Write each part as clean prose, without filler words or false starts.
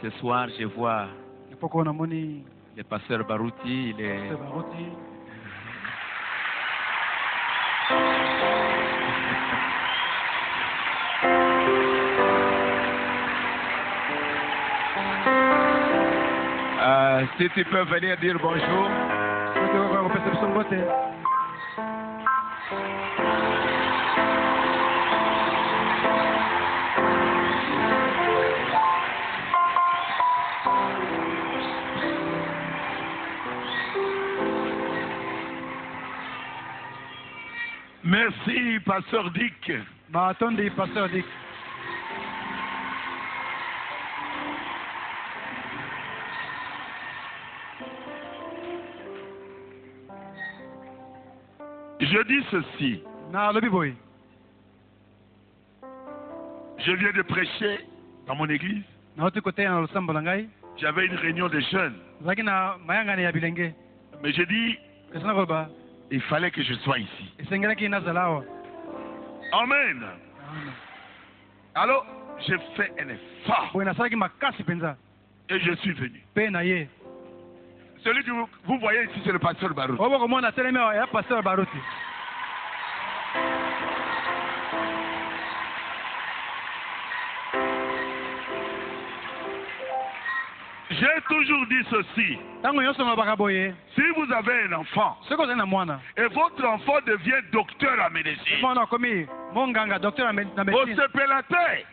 Ce soir, je vois le pasteur Barouti. Il est... si tu peux venir dire bonjour. Merci, pasteur Dick. Attendez, pasteur Dick. Je dis ceci. Je viens de prêcher dans mon église. J'avais une réunion de jeunes. Mais j'ai dit, il fallait que je sois ici. Amen. Alors, j'ai fait un effort. Et je suis venu. Celui que vous voyez ici, c'est le pasteur Barouti. J'ai toujours dit ceci. Si vous avez un enfant et votre enfant devient docteur en médecine, vous s'épélatez.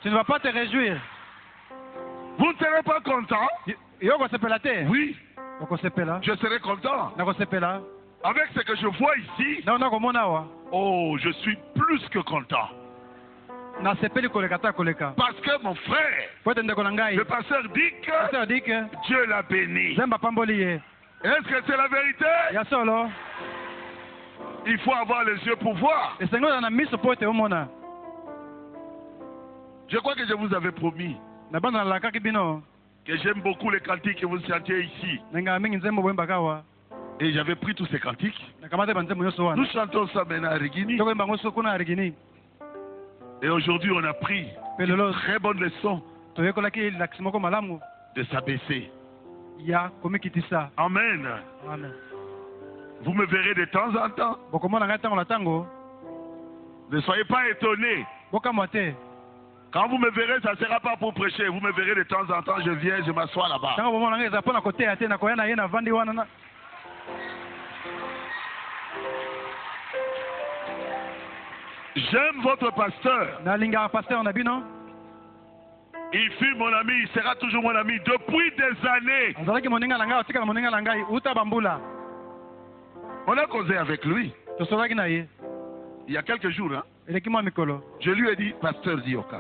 Tu ne vas pas te réjouir. Vous ne serez pas content? Oui. Je serai content. Avec ce que je vois ici, oh, je suis plus que content. Parce que mon frère, le pasteur Dick, Dieu l'a béni. Est-ce que c'est la vérité? Il faut avoir les yeux pour voir. Je crois que je vous avais promis que j'aime beaucoup les cantiques que vous chantiez ici. Et j'avais pris tous ces cantiques. Nous chantons ça maintenant à Rigini. Et aujourd'hui, on a pris une très bonne leçon de s'abaisser. Amen. Vous me verrez de temps en temps. Ne soyez pas étonnés. Quand vous me verrez, ça ne sera pas pour prêcher. Vous me verrez de temps en temps, je viens, je m'assois là-bas. J'aime votre pasteur. Il fut mon ami, il sera toujours mon ami depuis des années. On a causé avec lui. Il y a quelques jours, hein? Je lui ai dit, pasteur Dioka,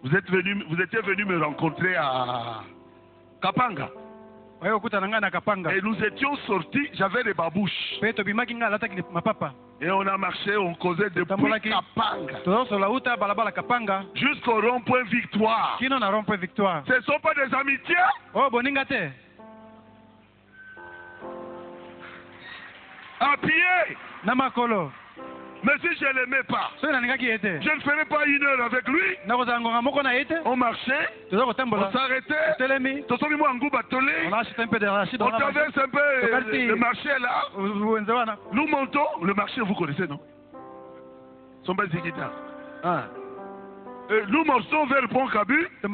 vous étiez venu me rencontrer à Kapanga. Et nous étions sortis, j'avais des babouches. Et on a marché, on causait depuis Kapanga jusqu'au rond-point Victoire. Ce ne sont pas des amitiés. À pied. Mais si je ne l'aimais pas, je ne ferais pas une heure avec lui. On marchait, on s'arrêtait, on traverse un peu le marché là. Nous montons, le marché vous connaissez, non? Nous marchons vers le pont Kabu et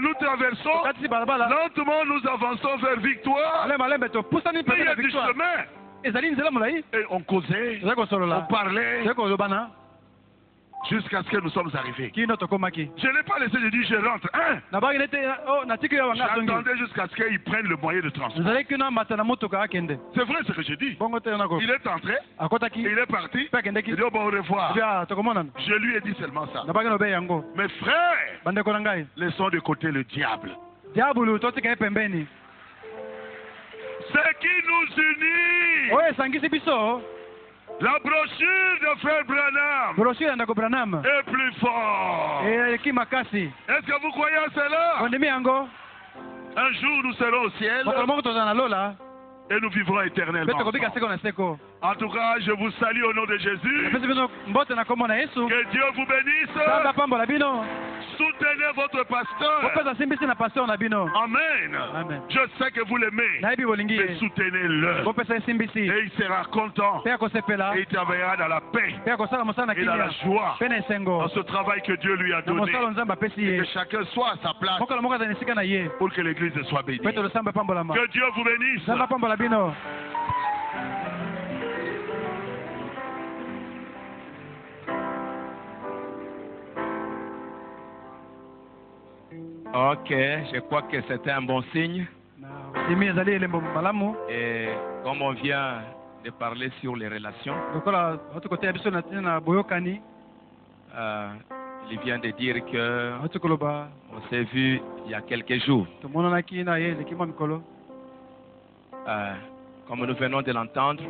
nous traversons. Lentement, nous avançons vers Victoire. Il y a du chemin. Et on causait, on parlait, jusqu'à ce que nous sommes arrivés. Je n'ai pas laissé, je dis je rentre. J'attendais jusqu'à ce qu'ils prennent le moyen de transport. C'est vrai ce que j'ai dit. Il est entré, il est parti, il dit au revoir. Je lui ai dit seulement ça. Mes frères, laissons de côté le diable. Ce qui nous unit, la brochure de frère Branham est plus fort. Est-ce que vous croyez à cela? Un jour nous serons au ciel et nous vivrons éternellement. En tout cas, je vous salue au nom de Jésus. Que Dieu vous bénisse. soutenez votre pasteur. Amen. Amen. Je sais que vous l'aimez. Mais soutenez-le. Et il sera content. Et il travaillera dans la paix et dans la joie. Dans ce travail que Dieu lui a donné. Et que chacun soit à sa place pour que l'église soit bénie. Que Dieu vous bénisse. Ok, je crois que c'était un bon signe. Et comme on vient de parler sur les relations, il vient de dire que on s'est vu il y a quelques jours. Comme nous venons de l'entendre,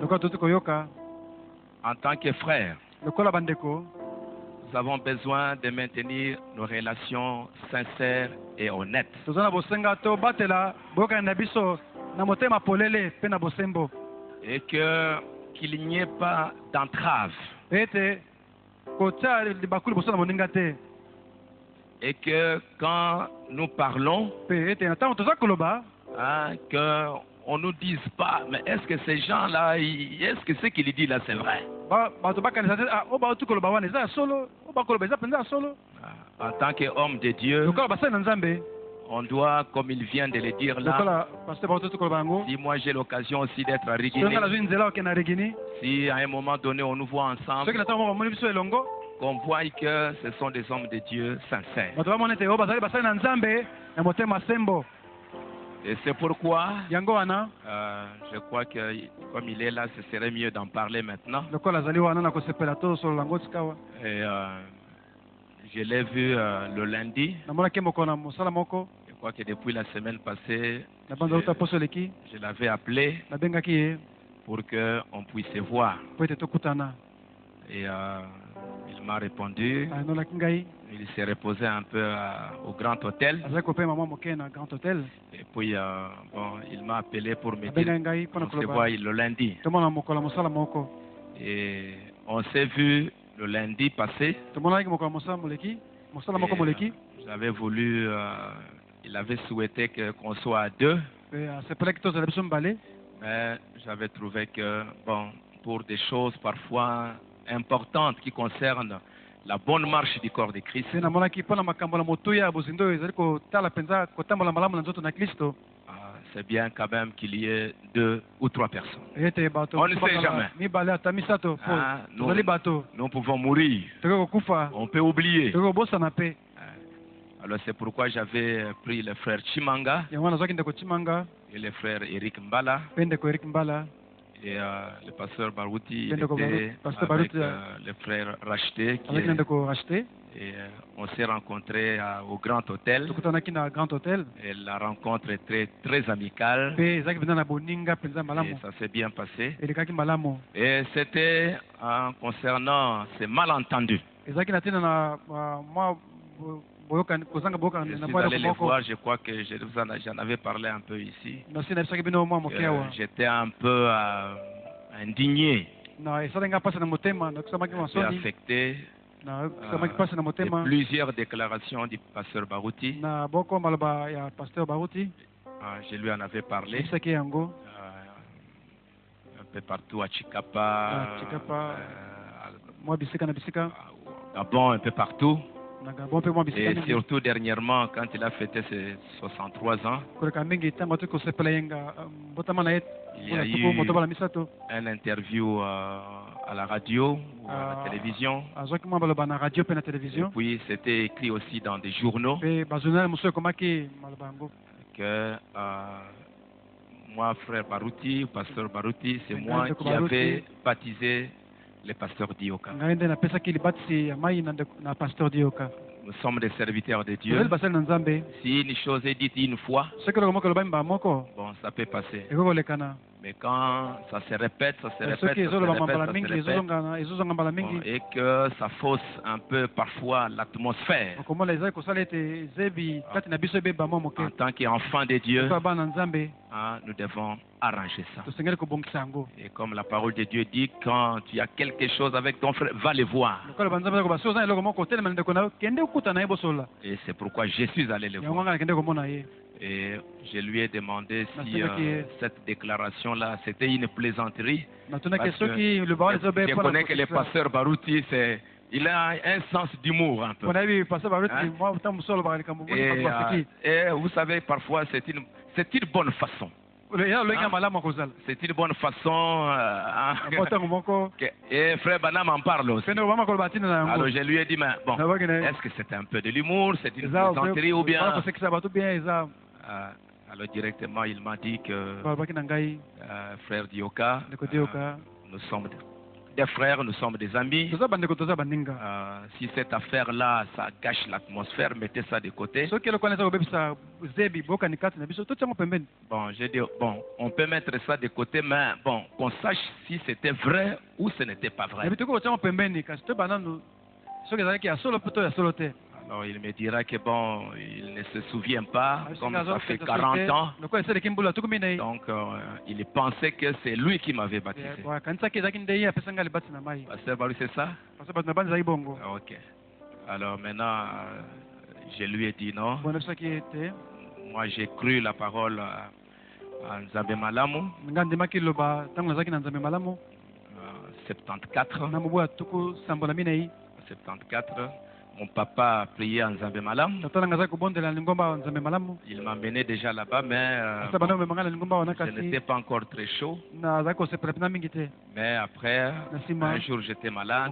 en tant que frères, nous avons besoin de maintenir nos relations sincères et honnêtes. Et qu'il n'y ait pas d'entrave. Et que quand nous parlons, qu'on ne nous dise pas, mais est-ce que ces gens-là, est-ce que ce qu'il dit là, c'est vrai? En tant qu'homme de Dieu, on doit, comme il vient de le dire là, si moi j'ai l'occasion aussi d'être à Rigini, si à un moment donné on nous voit ensemble, qu'on voit que ce sont des hommes de Dieu sincères. Et c'est pourquoi je crois que comme il est là, ce serait mieux d'en parler maintenant. Et je l'ai vu le lundi. Je crois que depuis la semaine passée, je l'avais appelé pour qu'on puisse se voir. Et il m'a répondu. Il s'est reposé un peu au Grand Hôtel. Et puis, bon, il m'a appelé pour me dire qu'on se voit le lundi. Et on s'est vu le lundi passé. J'avais voulu, il avait souhaité qu'on soit à deux. Mais j'avais trouvé que, bon, pour des choses parfois importantes qui concernent la bonne marche du corps de Christ, c'est bien quand même qu'il y ait 2 ou 3 personnes. On ne sait jamais. Nous pouvons mourir. On peut oublier. Alors c'est pourquoi j'avais pris le frère Chimanga et le frère Eric Mbala. Et le pasteur Barouti était avec le frère Racheté. Et on s'est rencontrés au Grand Hôtel. Et la rencontre était très amicale. Et ça s'est bien passé. Et c'était concernant ces malentendus. Je suis allé les voir, je crois que j'en avais parlé un peu ici. J'étais un peu indigné, un peu affecté de plusieurs déclarations du pasteur Barouti. Je lui en avais parlé. Un peu partout à Chikapa, Gabon, un peu partout. Et surtout dernièrement, quand il a fêté ses 63 ans, il y a eu un interview à la radio ou à la télévision. Et puis c'était écrit aussi dans des journaux que moi, frère Barouti, pasteur Barouti, c'est moi qui avais baptisé le pasteur Dioka. Nous sommes des serviteurs de Dieu. Si une chose est dite une fois, bon, ça peut passer. Mais quand ça se répète, ça se répète, bon, et que ça fausse un peu parfois l'atmosphère, en tant qu'enfant de Dieu, nous devons arranger ça. Et comme la parole de Dieu dit, quand tu as quelque chose avec ton frère, va le voir. Et c'est pourquoi je suis allé le voir. Et je lui ai demandé si cette déclaration-là, c'était une plaisanterie. Parce que je connais que le pasteur Barouti, il a un sens d'humour un peu. Et vous savez, parfois, c'est une bonne façon. C'est une bonne façon. Et frère Banam en parle aussi. Alors je lui ai dit, mais bon, est-ce que c'est un peu de l'humour, c'est une plaisanterie ou bien... alors directement, il m'a dit que frère Dioka, nous sommes des frères, nous sommes des amis. Si cette affaire-là, ça gâche l'atmosphère, mettez ça de côté. Bon, j'ai dit, bon, on peut mettre ça de côté, mais bon, qu'on sache si c'était vrai ou ce n'était pas vrai. Alors il me dira que bon, il ne se souvient pas, comme ça fait 40 ans. Donc il pensait que c'est lui qui m'avait baptisé. Pasteur Barou, c'est ça? Ok. Alors maintenant, je lui ai dit non. Moi j'ai cru la parole à Nzambe Malamu. 74. Mon papa a prié en Nzambe Malamu. Il m'a mené déjà là-bas, mais je n'étais pas encore très chaud. Mais après, un jour j'étais malade.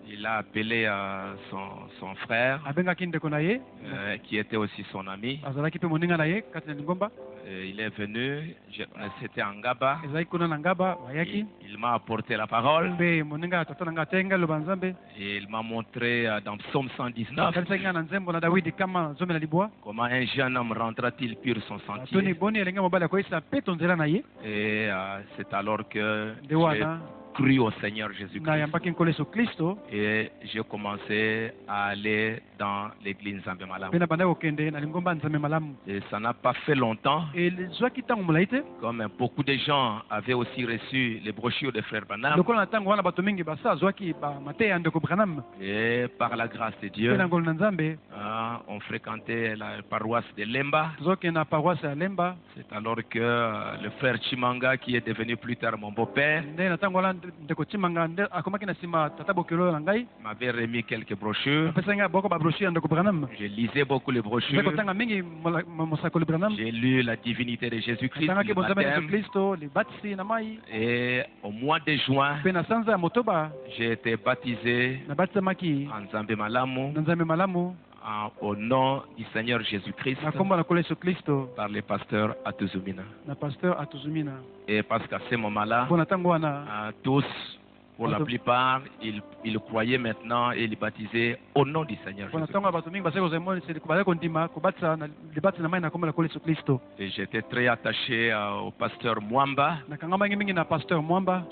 Il a appelé son frère, qui était aussi son ami. Il est venu, c'était en Ngaba. Il m'a apporté la parole. Et il m'a montré dans Psaume 119 comment un jeune homme rendra-t-il pur son sentier. Et c'est alors que j'ai cru au Seigneur Jésus-Christ. Et j'ai commencé à aller dans l'église Nzambe Malamu. Et ça n'a pas fait longtemps. Comme beaucoup de gens avaient aussi reçu les brochures de Frère Branham. Et par la grâce de Dieu, on fréquentait la paroisse de Lemba. C'est alors que le frère Chimanga, qui est devenu plus tard mon beau-père, m'avait remis quelques brochures. Je lisais beaucoup les brochures. J'ai lu la divinité de Jésus-Christ, le baptême. Et au mois de juin, j'ai été baptisé en Nzambe Malamu, au nom du Seigneur Jésus-Christ, par le pasteur Atuzumina. Et parce qu'à ce moment-là, tous, pour la plupart, ils croyaient maintenant et ils baptisaient au nom du Seigneur Jésus-Christ. Et j'étais très attaché au pasteur Mwamba,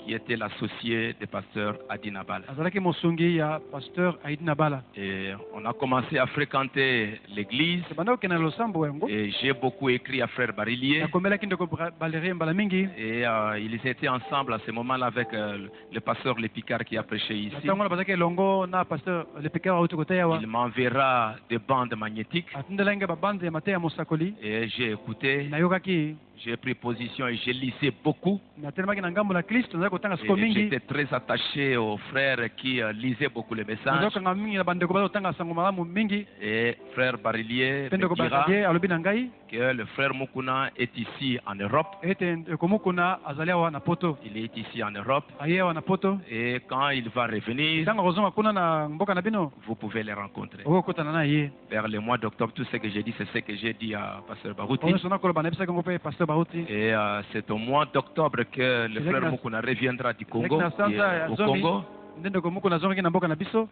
qui était l'associé du pasteur Adinabala. Et on a commencé à fréquenter l'église. Et j'ai beaucoup écrit à frère Barillier. Et ils étaient ensemble à ce moment-là avec le pasteur Le Picard qui a prêché ici. Il m'enverra des bandes magnétiques. Et j'ai écouté. J'ai pris position et j'ai lisé beaucoup. Et j'étais très attaché aux frères qui lisaient beaucoup les messages. Et frère Barillier me dira que le frère Mukuna est ici en Europe. Il est ici en Europe. Et quand il va revenir, vous pouvez les rencontrer. Vers le mois d'octobre, tout ce que j'ai dit, c'est ce que j'ai dit à pasteur Barouti. Et c'est au mois d'octobre que le frère Mukuna reviendra du Congo, au Congo.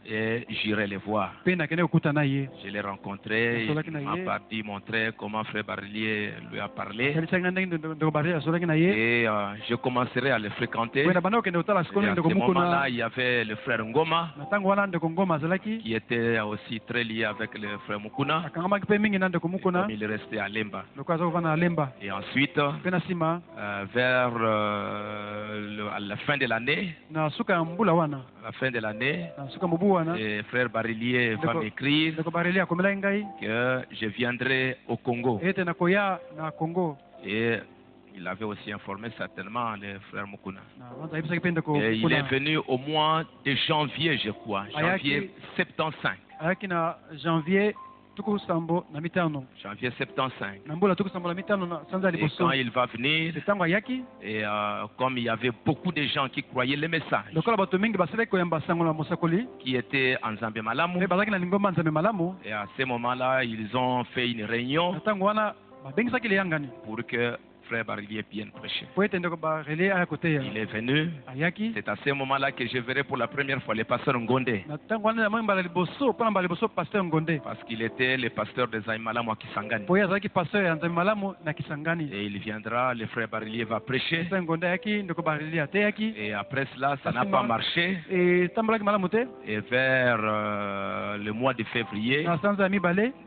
Et j'irai les voir. Je l'ai rencontré, il m'a montré comment Frère Barillier lui a parlé. Et je commencerai à le fréquenter. Et à ce moment-là, il y avait le frère Ngoma, qui était aussi très lié avec le frère Mukuna. Comme il est resté à Lemba. Et ensuite, vers à la fin de l'année, et frère Barillier va m'écrire que je viendrai au Congo. Et il avait aussi informé certainement le frère Mukuna. Et il est venu au mois de janvier, je crois. Janvier 75. Janvier 75. Et quand il va venir, et comme il y avait beaucoup de gens qui croyaient le message, qui étaient en Nzambe Malamu, et à ce moment-là, ils ont fait une réunion pour que Frère Barillier bien prêché. Il est venu. C'est à ce moment-là que je verrai pour la première fois le pasteur Ngonde. Parce qu'il était le pasteur de Zaimalamu à Kisangani. Et il viendra, le frère Barillier va prêcher. Et après cela, ça n'a pas marché. Et vers le mois de février,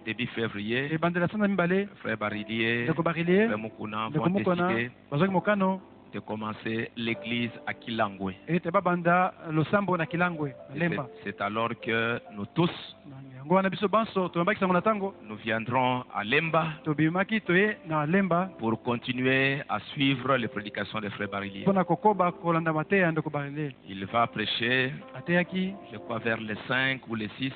début février, frère Barillier, frère Mukuna vont décidé de commencer l'église à Kilangwe. C'est alors que nous tous, nous viendrons à Lemba pour continuer à suivre les prédications de Frère Barillier. Il va prêcher, je crois vers les 5 ou les 6,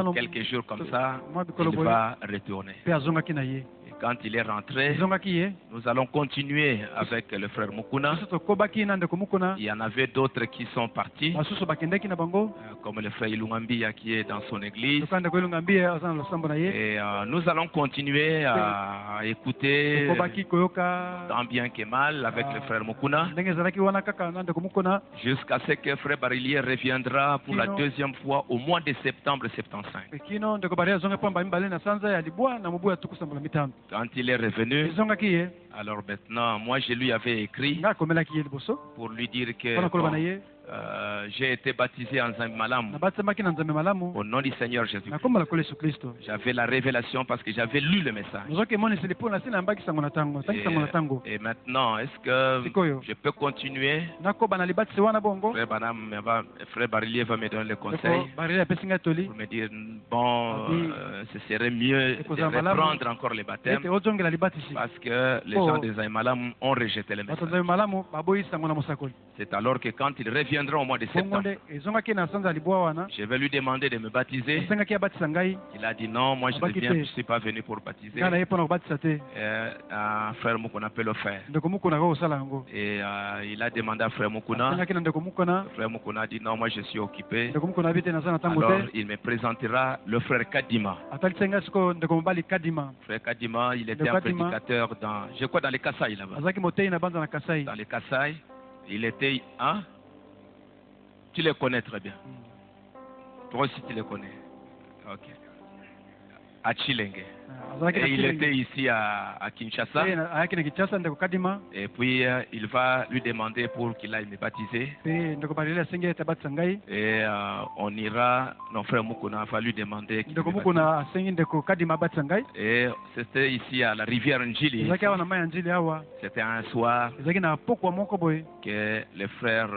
ou quelques jours comme ça, il va retourner. Quand il est rentré, nous allons continuer avec le frère Mukuna. Il y en avait d'autres qui sont partis, comme le frère Ilungambia qui est dans son église. Et nous allons continuer à écouter tant bien que mal avec le frère Mukuna jusqu'à ce que frère Barillier reviendra pour la deuxième fois au mois de septembre 75. Quand il est revenu, alors maintenant, moi je lui avais écrit pour lui dire que j'ai été baptisé en Nzambe au nom du Seigneur Jésus-Christ. J'avais la révélation parce que j'avais lu le message. Et maintenant, est-ce que je peux continuer? Frère Barillier va me donner le conseil pour me dire, bon, ce serait mieux de reprendre encore le baptême parce que les gens des Zaimalamu ont rejeté le message. C'est alors que quand il reviendra au mois de septembre, je vais lui demander de me baptiser. Il a dit non, moi je ne suis pas venu pour baptiser. Frère Mukuna peut le faire. Et il a demandé à Frère Mukuna. Frère Mukuna a dit non, moi je suis occupé. Alors il me présentera le frère Kadima. Frère Kadima, il était un prédicateur dans, je crois, dans les Kasaï là-bas. Dans les Kasaï, il était, hein? Tu les connais très bien. Toi aussi tu les connais. Ok. À Chilenge. Et il était ici à Kinshasa. Et puis il va lui demander pour qu'il aille me baptiser. Et on ira, notre frère Mukuna va lui demander. Et c'était ici à la rivière Njili. C'était un soir que le frère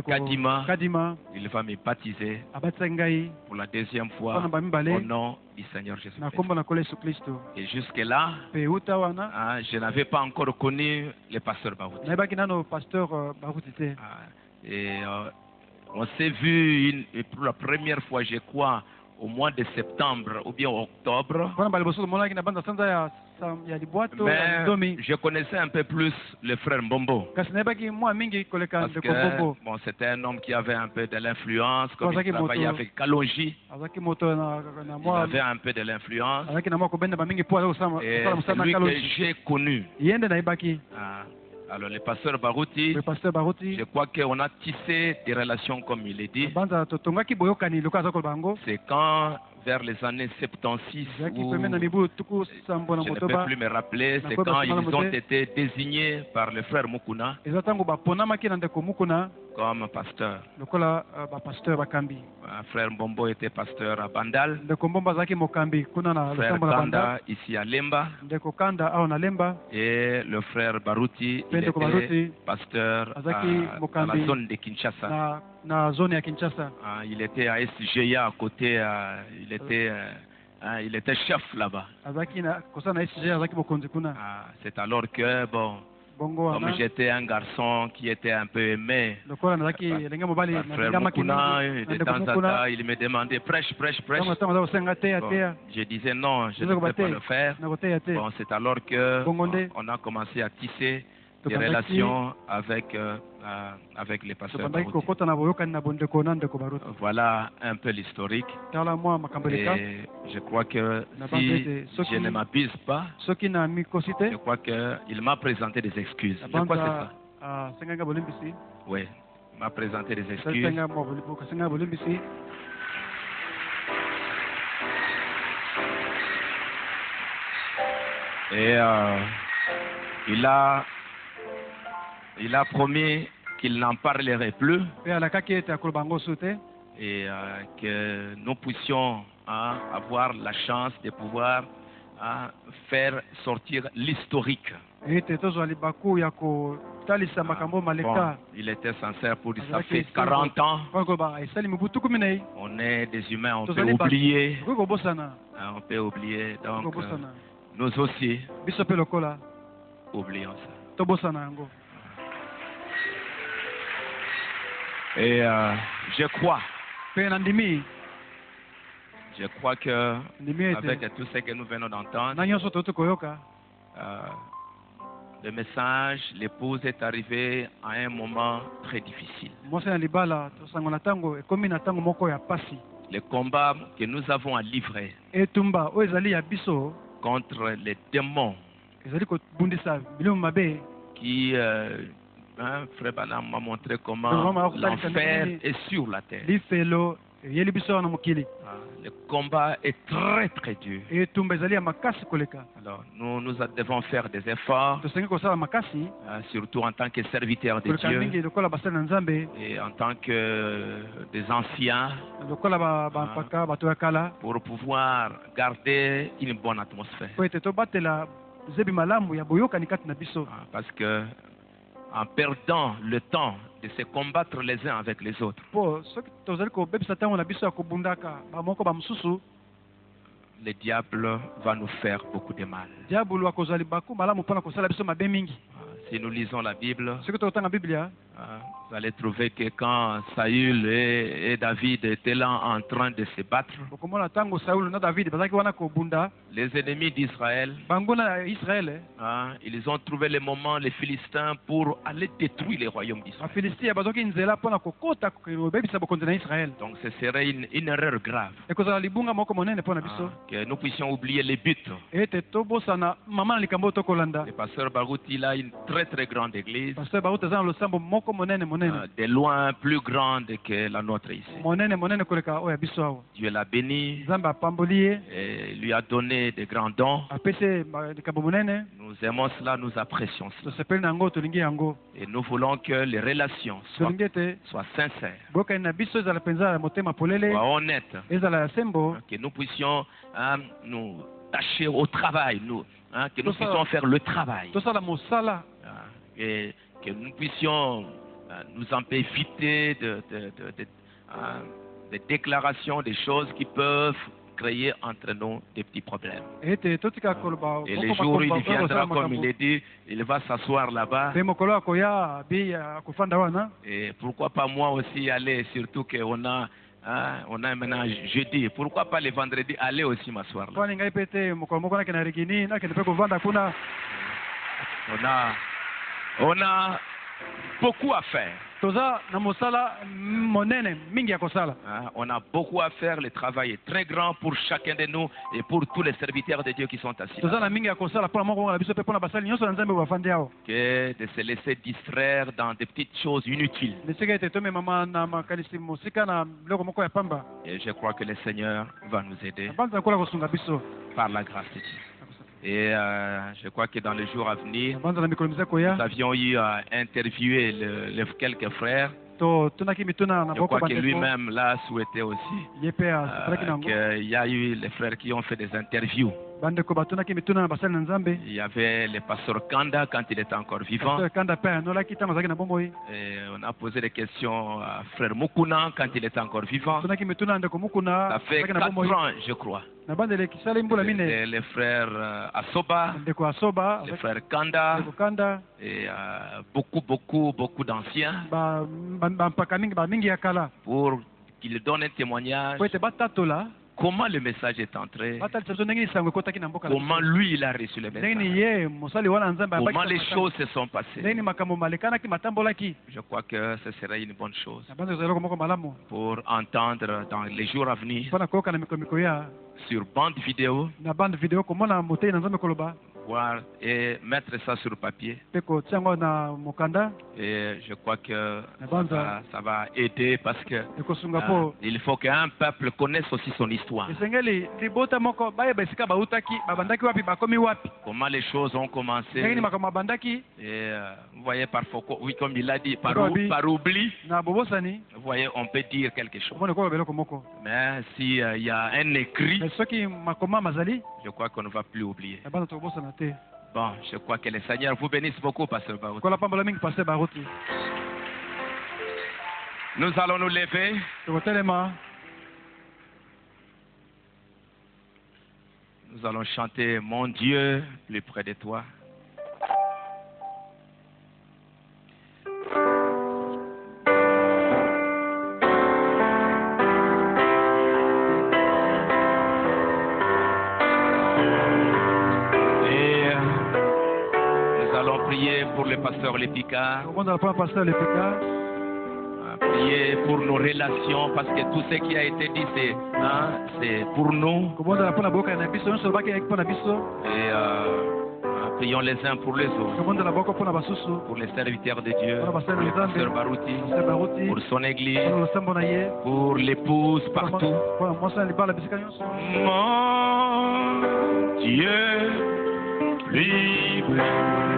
Kadima, il va me baptiser pour la deuxième fois au nom du Seigneur Jésus-Christ. Et jusque-là, je n'avais pas encore connu le pasteur Barouti. Et on s'est vu pour la première fois, je crois, au mois de septembre ou bien octobre. Mais je connaissais un peu plus le frère Mbombo. Parce que bon, c'était un homme qui avait un peu de l'influence, comme il travaillait avec Kalonji. Il avait un peu de l'influence. Et c'est lui que j'ai connu Alors, le pasteur Barouti, je crois qu'on a tissé des relations comme il est dit. C'est quand, vers les années 76, où je ne peux plus me rappeler, c'est quand ils ont été désignés par le frère Mukuna comme pasteur. Frère Mbombo était pasteur à Bandal. Frère Kanda ici à Lemba. Et le frère Barouti, il était pasteur dans la zone de Kinshasa. Il était à SGA à côté, il était chef là-bas. C'est alors que, bon, comme j'étais un garçon qui était un peu aimé, frère Mukuna, de temps en temps, il me demandait prêche. Bon, je disais non, je ne peux pas le faire. Bon, c'est alors que on a commencé à tisser des relations avec les pasteurs Barouti. Voilà un peu l'historique. Et je crois que si je ne m'abuse pas, je crois qu'il m'a présenté des excuses. Je crois que c'est ça. Oui, il m'a présenté des excuses. Et il a promis qu'il n'en parlerait plus et que nous puissions avoir la chance de pouvoir faire sortir l'historique. Bon, il était sincère pour dire ça fait 40 ans. On est des humains, on peut oublier. On peut oublier. Donc, nous aussi, oublions ça. Et je crois que avec tout ce que nous venons d'entendre, le message, l'épouse est arrivée à un moment très difficile. Le combat que nous avons à livrer contre les démons qui Frère Banam m'a montré comment l'enfer est sur la terre. Le combat est très très dur. Alors nous devons faire des efforts, surtout en tant que serviteurs de Dieu et en tant que des anciens, pour pouvoir garder une bonne atmosphère. Parce que en perdant le temps de se combattre les uns avec les autres, le diable va nous faire beaucoup de mal. Si nous lisons la Bible, vous allez trouver que quand Saül et David étaient là en train de se battre, les ennemis d'Israël, ils ont trouvé le moment, les Philistins, pour aller détruire les royaumes d'Israël. Donc ce serait une erreur grave que nous puissions oublier les buts. Le pasteur Barouti, il a une très très grande église, de loin plus grande que la nôtre ici. Dieu l'a béni et lui a donné de grands dons. Nous aimons cela, nous apprécions cela. Et nous voulons que les relations soient sincères, soient honnêtes, que nous puissions nous tâcher au travail, que nous puissions faire le travail, et que nous puissions nous éviter des déclarations, des choses qui peuvent créer entre nous des petits problèmes. Et le jour où il viendra, comme il est dit, il va s'asseoir là-bas. Et pourquoi pas moi aussi aller, surtout qu'on a maintenant jeudi. Pourquoi pas le vendredi aller aussi m'asseoir là? beaucoup à faire. On a beaucoup à faire. Le travail est très grand pour chacun de nous et pour tous les serviteurs de Dieu qui sont assis. Que de se laisser distraire dans des petites choses inutiles. Et je crois que le Seigneur va nous aider par la grâce de Dieu. Et je crois que dans les jours à venir, nous avions eu à interviewer quelques frères. Je crois que lui-même l'a souhaité aussi. Il y a eu les frères qui ont fait des interviews. Il y avait le pasteur Kanda quand il était encore vivant. Et on a posé des questions à frère Mukuna quand il était encore vivant. Ça fait 4 ans, je crois. Les frères Asoba, les frères Kanda, et beaucoup d'anciens pour qu'ils donnent un témoignage. Comment le message est entré? Comment lui il a reçu le message? Comment les choses se sont passées? Je crois que ce serait une bonne chose pour entendre dans les jours à venir sur bande vidéo, voir et mettre ça sur papier. Et je crois que ça va aider parce que il faut qu'un peuple connaisse aussi son histoire. Comment les choses ont commencé. Et vous voyez parfois, oui, comme il a dit, par oubli, vous voyez, on peut dire quelque chose. Mais s'il y a un écrit, je crois qu'on ne va plus oublier. Bon, je crois que le Seigneur vous bénisse beaucoup, Pasteur Barouti. Nous allons nous lever. Nous allons chanter Mon Dieu plus près de toi. Pour le pasteur Lepika, prier pour nos relations parce que tout ce qui a été dit c'est pour nous. Et prions les uns pour les autres, pour les serviteurs de Dieu, pour le pasteur Barouti, pour son église, pour l'épouse partout. Mon Dieu, plus près.